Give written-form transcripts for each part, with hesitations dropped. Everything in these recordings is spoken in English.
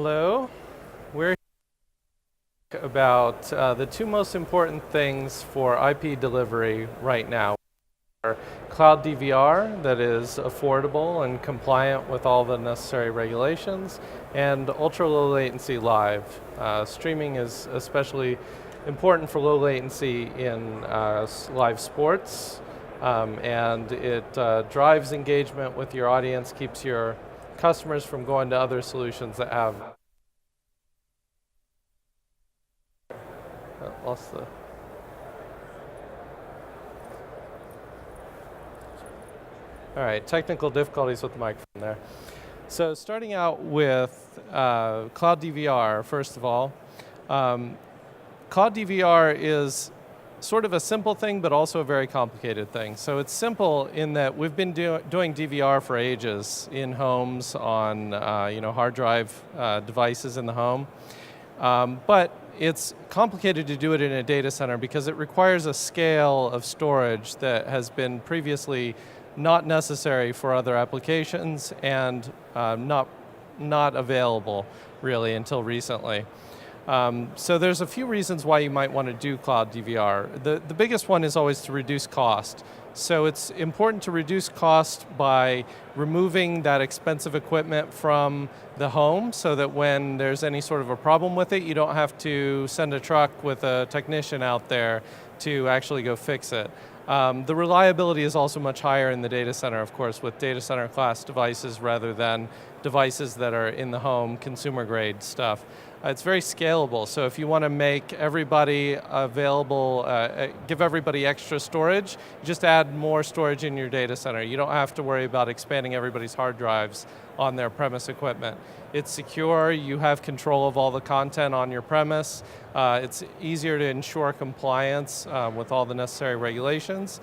Hello. We're here about the two most important things for IP delivery right now are cloud DVR that is affordable and compliant with all the necessary regulations, and ultra low latency live. Streaming is especially important for low latency in live sports, and it drives engagement with your audience, keeps your customers from going to other solutions that have lost the. All right, technical difficulties with the microphone there. So starting out with cloud DVR, first of all. Cloud DVR is sort of a simple thing, but also a very complicated thing. So it's simple in that we've been doing DVR for ages in homes on hard drive devices in the home. But it's complicated to do it in a data center because it requires a scale of storage that has been previously not necessary for other applications and not available really until recently. So there's a few reasons why you might want to do cloud DVR. The biggest one is always to reduce cost. So it's important to reduce cost by removing that expensive equipment from the home so that when there's any sort of a problem with it, you don't have to send a truck with a technician out there to actually go fix it. The reliability is also much higher in the data center, of course, with data center class devices rather than devices that are in the home, consumer grade stuff. It's very scalable, so if you want to make everybody available, give everybody extra storage, just add more storage in your data center. You don't have to worry about expanding everybody's hard drives on their premise equipment. It's secure, you have control of all the content on your premise. It's easier to ensure compliance with all the necessary regulations,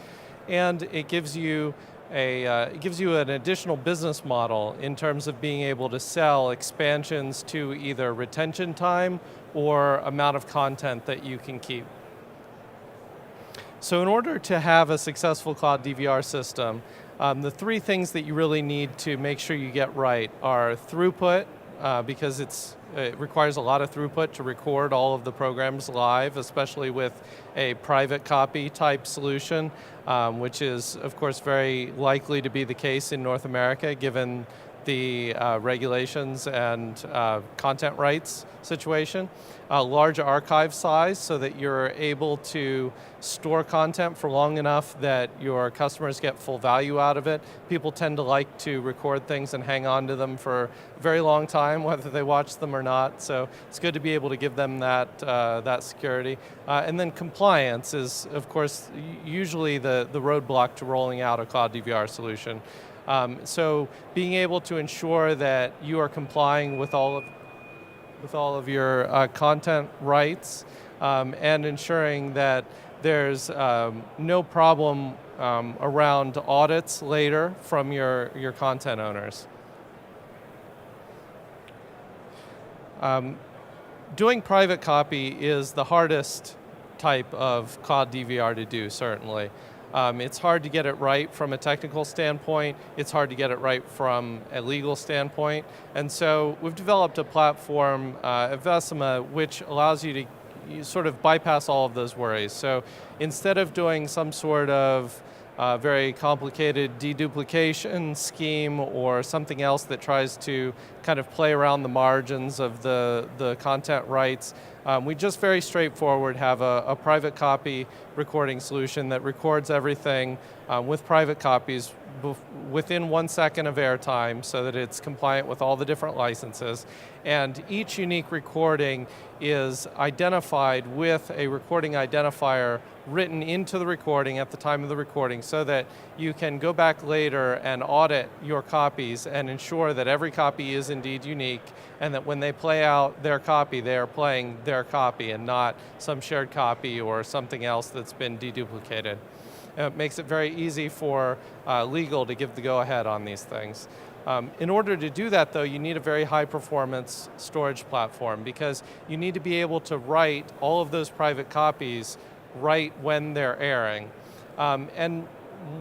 and it gives you an additional business model in terms of being able to sell expansions to either retention time or amount of content that you can keep. So in order to have a successful cloud DVR system, the three things that you really need to make sure you get right are throughput, because it requires a lot of throughput to record all of the programs live, especially with a private copy type solution, which is, of course, very likely to be the case in North America, given the regulations and content rights situation. A large archive size so that you're able to store content for long enough that your customers get full value out of it. People tend to like to record things and hang on to them for a very long time, whether they watch them or not. So it's good to be able to give them that security. And then compliance is, of course, usually the roadblock to rolling out a cloud DVR solution. So being able to ensure that you are complying with all of your content rights and ensuring that there's no problem around audits later from your content owners. Doing private copy is the hardest type of cloud DVR to do, certainly. It's hard to get it right from a technical standpoint. It's hard to get it right from a legal standpoint. And so we've developed a platform at Vecima which allows you to sort of bypass all of those worries. So instead of doing some sort of very complicated deduplication scheme or something else that tries to kind of play around the margins of the content rights, we just very straightforward have a private copy recording solution that records everything with private copies within 1 second of airtime so that it's compliant with all the different licenses. And each unique recording is identified with a recording identifier written into the recording at the time of the recording so that you can go back later and audit your copies and ensure that every copy is indeed unique and that when they play out their copy, they are playing their copy and not some shared copy or something else that's been deduplicated. It makes it very easy for legal to give the go-ahead on these things. In order to do that, though, you need a very high-performance storage platform because you need to be able to write all of those private copies right when they're airing. And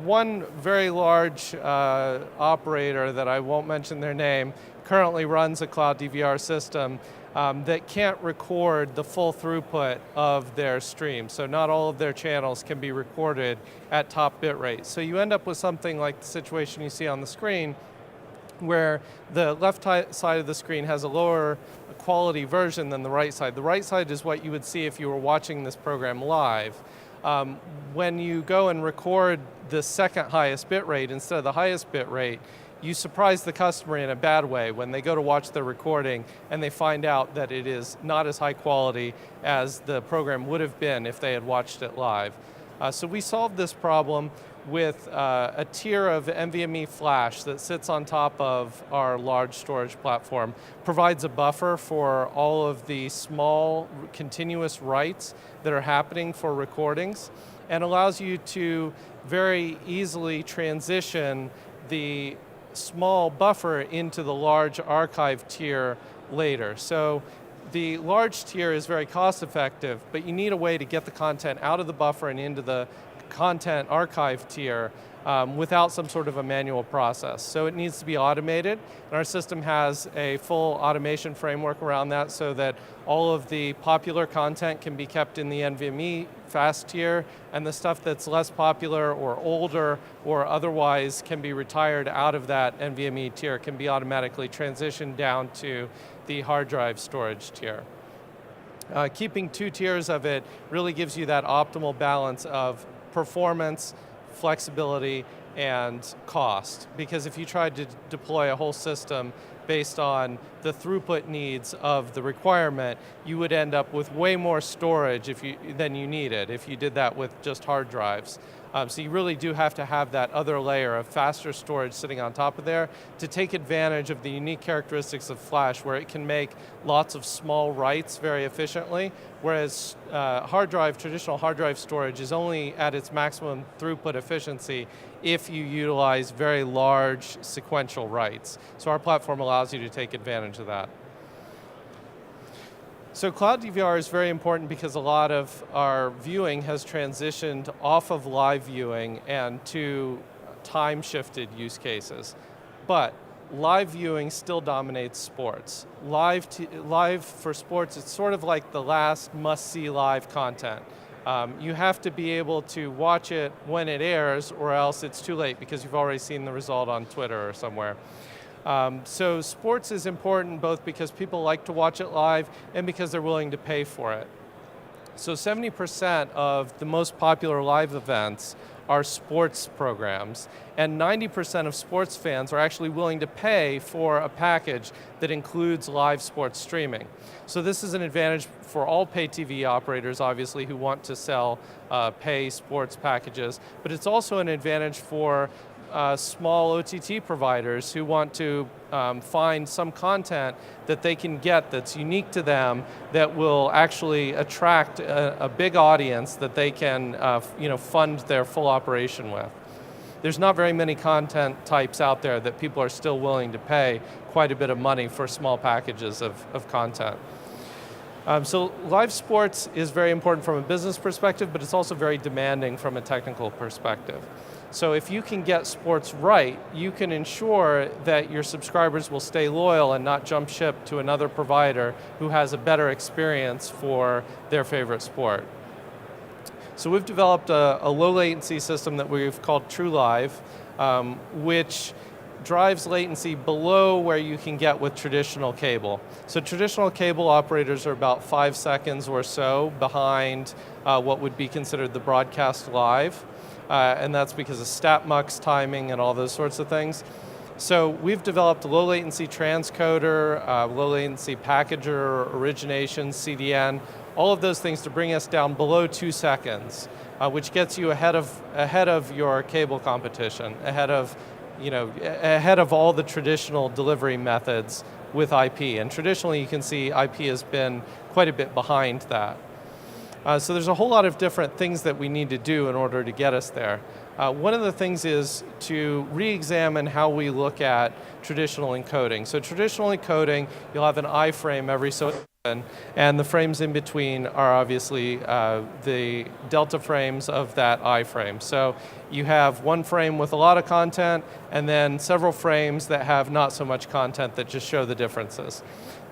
one very large operator that I won't mention their name currently runs a cloud DVR system that can't record the full throughput of their stream. So not all of their channels can be recorded at top bit rate. So you end up with something like the situation you see on the screen, where the left side of the screen has a lower quality version than the right side. The right side is what you would see if you were watching this program live. When you go and record the second highest bit rate instead of the highest bit rate, you surprise the customer in a bad way when they go to watch the recording and they find out that it is not as high quality as the program would have been if they had watched it live. So we solved this problem with a tier of NVMe flash that sits on top of our large storage platform, provides a buffer for all of the small continuous writes that are happening for recordings, and allows you to very easily transition the small buffer into the large archive tier later. So the large tier is very cost effective, but you need a way to get the content out of the buffer and into the content archive tier without some sort of a manual process. So it needs to be automated, and our system has a full automation framework around that so that all of the popular content can be kept in the NVMe fast tier, and the stuff that's less popular or older or otherwise can be retired out of that NVMe tier can be automatically transitioned down to the hard drive storage tier. Keeping two tiers of it really gives you that optimal balance of performance, flexibility, and cost. Because if you tried to deploy a whole system based on the throughput needs of the requirement, you would end up with way more storage than you needed if you did that with just hard drives. So you really do have to have that other layer of faster storage sitting on top of there to take advantage of the unique characteristics of flash, where it can make lots of small writes very efficiently, whereas traditional hard drive storage is only at its maximum throughput efficiency if you utilize very large sequential writes. So our platform allows you to take advantage of that. So cloud DVR is very important because a lot of our viewing has transitioned off of live viewing and to time-shifted use cases. But live viewing still dominates sports. Live for sports, it's sort of like the last must-see live content. You have to be able to watch it when it airs, or else it's too late because you've already seen the result on Twitter or somewhere. So sports is important both because people like to watch it live and because they're willing to pay for it. So 70% of the most popular live events are sports programs, and 90% of sports fans are actually willing to pay for a package that includes live sports streaming. So this is an advantage for all pay TV operators, obviously, who want to sell pay sports packages, but it's also an advantage for small OTT providers who want to find some content that they can get that's unique to them, that will actually attract a big audience that they can fund their full operation with. There's not very many content types out there that people are still willing to pay quite a bit of money for small packages of content. So live sports is very important from a business perspective, but it's also very demanding from a technical perspective. So if you can get sports right, you can ensure that your subscribers will stay loyal and not jump ship to another provider who has a better experience for their favorite sport. So we've developed a low latency system that we've called TrueLive, which drives latency below where you can get with traditional cable. So traditional cable operators are about 5 seconds or so behind what would be considered the broadcast live. And that's because of stat mux timing and all those sorts of things. So we've developed a low latency transcoder, low latency packager, origination, CDN, all of those things to bring us down below 2 seconds, which gets you ahead of your cable competition, ahead of all the traditional delivery methods with IP. And traditionally, you can see IP has been quite a bit behind that. So there's a whole lot of different things that we need to do in order to get us there. One of the things is to re-examine how we look at traditional encoding. So traditional encoding, you'll have an iframe every so and the frames in between are obviously the delta frames of that iframe. So you have one frame with a lot of content, and then several frames that have not so much content that just show the differences.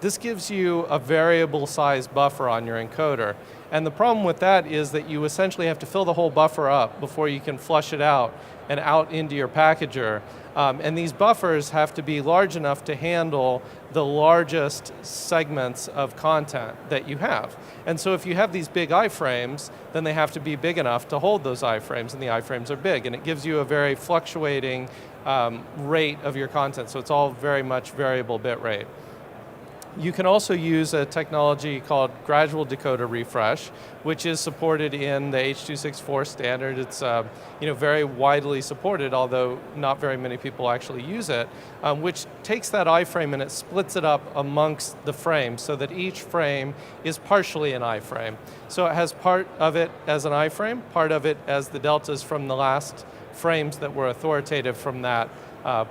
This gives you a variable size buffer on your encoder. And the problem with that is that you essentially have to fill the whole buffer up before you can flush it out and out into your packager. And these buffers have to be large enough to handle the largest segments of content that you have. And so if you have these big iframes, then they have to be big enough to hold those iframes, and the iframes are big. And it gives you a very fluctuating rate of your content, so it's all very much variable bit rate. You can also use a technology called gradual decoder refresh, which is supported in the H.264 standard. It's very widely supported, although not very many people actually use it, which takes that iframe and it splits it up amongst the frames so that each frame is partially an iframe. So it has part of it as an iframe, part of it as the deltas from the last frames that were authoritative from that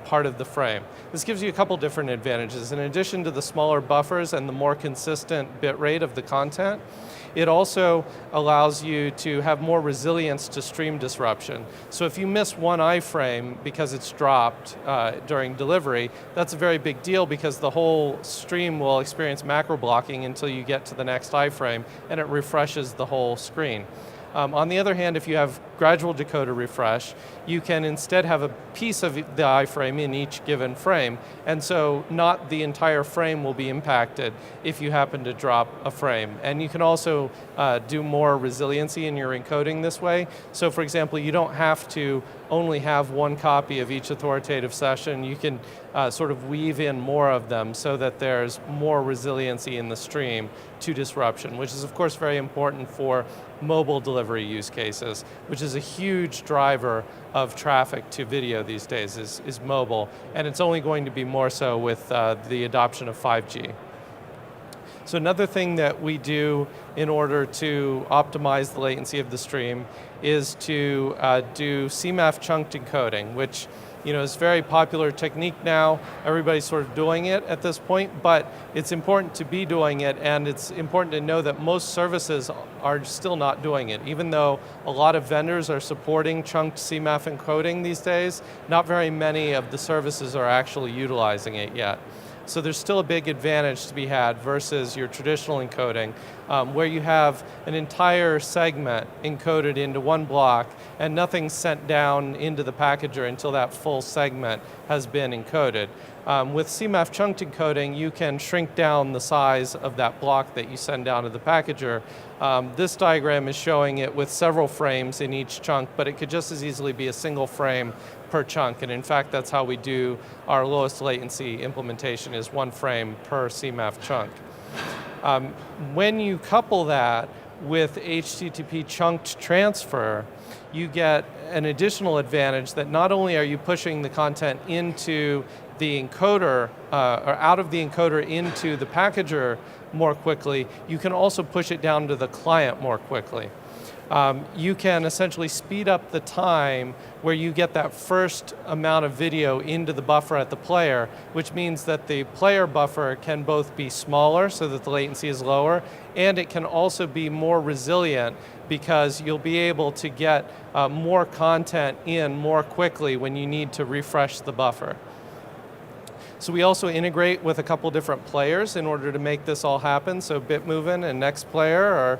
part of the frame. This gives you a couple different advantages. In addition to the smaller buffers and the more consistent bit rate of the content, it also allows you to have more resilience to stream disruption. So if you miss one iframe because it's dropped during delivery, that's a very big deal because the whole stream will experience macro blocking until you get to the next iframe, and it refreshes the whole screen. On the other hand, if you have gradual decoder refresh, you can instead have a piece of the iframe in each given frame, and so not the entire frame will be impacted if you happen to drop a frame. And you can also do more resiliency in your encoding this way. So for example, you don't have to only have one copy of each authoritative session. You can sort of weave in more of them so that there's more resiliency in the stream to disruption, which is of course very important for mobile delivery use cases, which is a huge driver of traffic to video these days, is mobile, and it's only going to be more so with the adoption of 5G. So another thing that we do in order to optimize the latency of the stream is to do CMAF chunked encoding, which is a very popular technique now. Everybody's sort of doing it at this point, but it's important to be doing it, and it's important to know that most services are still not doing it. Even though a lot of vendors are supporting chunked CMAF encoding these days, not very many of the services are actually utilizing it yet. So there's still a big advantage to be had versus your traditional encoding, where you have an entire segment encoded into one block and nothing's sent down into the packager until that full segment has been encoded. With CMAF chunked encoding, you can shrink down the size of that block that you send down to the packager. This diagram is showing it with several frames in each chunk, but it could just as easily be a single frame per chunk, and in fact that's how we do our lowest latency implementation, is one frame per CMAF chunk. When you couple that with HTTP chunked transfer, you get an additional advantage that not only are you pushing the content into the encoder, or out of the encoder into the packager more quickly, you can also push it down to the client more quickly. You can essentially speed up the time where you get that first amount of video into the buffer at the player, which means that the player buffer can both be smaller so that the latency is lower, and it can also be more resilient because you'll be able to get more content in more quickly when you need to refresh the buffer. So we also integrate with a couple different players in order to make this all happen. So Bitmovin and NextPlayer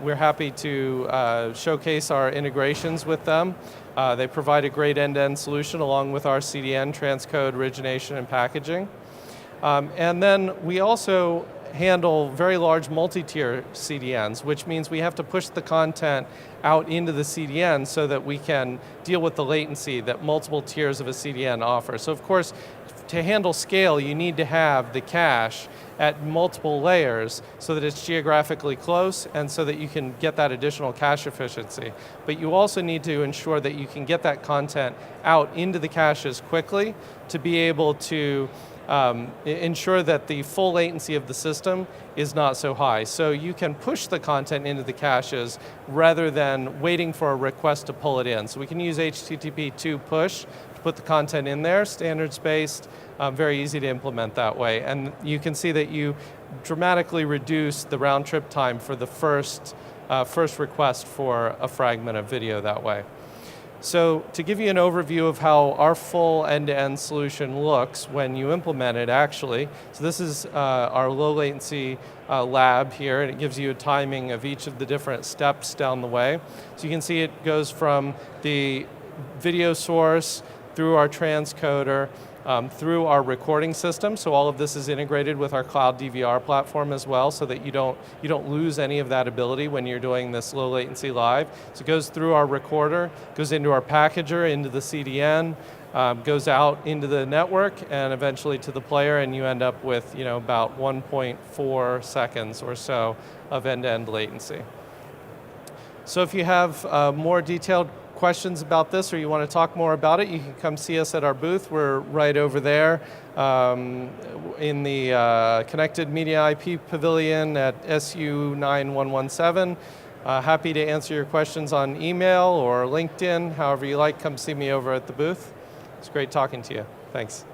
we're happy to showcase our integrations with them. They provide a great end-to-end solution along with our CDN, transcode, origination, and packaging. And then we also handle very large multi-tier CDNs, which means we have to push the content out into the CDN so that we can deal with the latency that multiple tiers of a CDN offer. So of course, to handle scale, you need to have the cache at multiple layers so that it's geographically close and so that you can get that additional cache efficiency. But you also need to ensure that you can get that content out into the caches quickly to be able to ensure that the full latency of the system is not so high. So you can push the content into the caches rather than waiting for a request to pull it in. So we can use HTTP2 push to put the content in there, standards-based, very easy to implement that way. And you can see that you dramatically reduce the round trip time for the first request for a fragment of video that way. So to give you an overview of how our full end-to-end solution looks when you implement it actually, so this is our low latency lab here, and it gives you a timing of each of the different steps down the way. So you can see it goes from the video source through our transcoder, through our recording system, so all of this is integrated with our cloud DVR platform as well, so that you don't lose any of that ability when you're doing this low latency live. So it goes through our recorder, goes into our packager, into the CDN, goes out into the network, and eventually to the player, and you end up with about 1.4 seconds or so of end-to-end latency. So if you have more detailed questions about this or you want to talk more about it, you can come see us at our booth. We're right over there in the Connected Media IP Pavilion at SU 9117. Happy to answer your questions on email or LinkedIn, however you like. Come see me over at the booth. It's great talking to you. Thanks.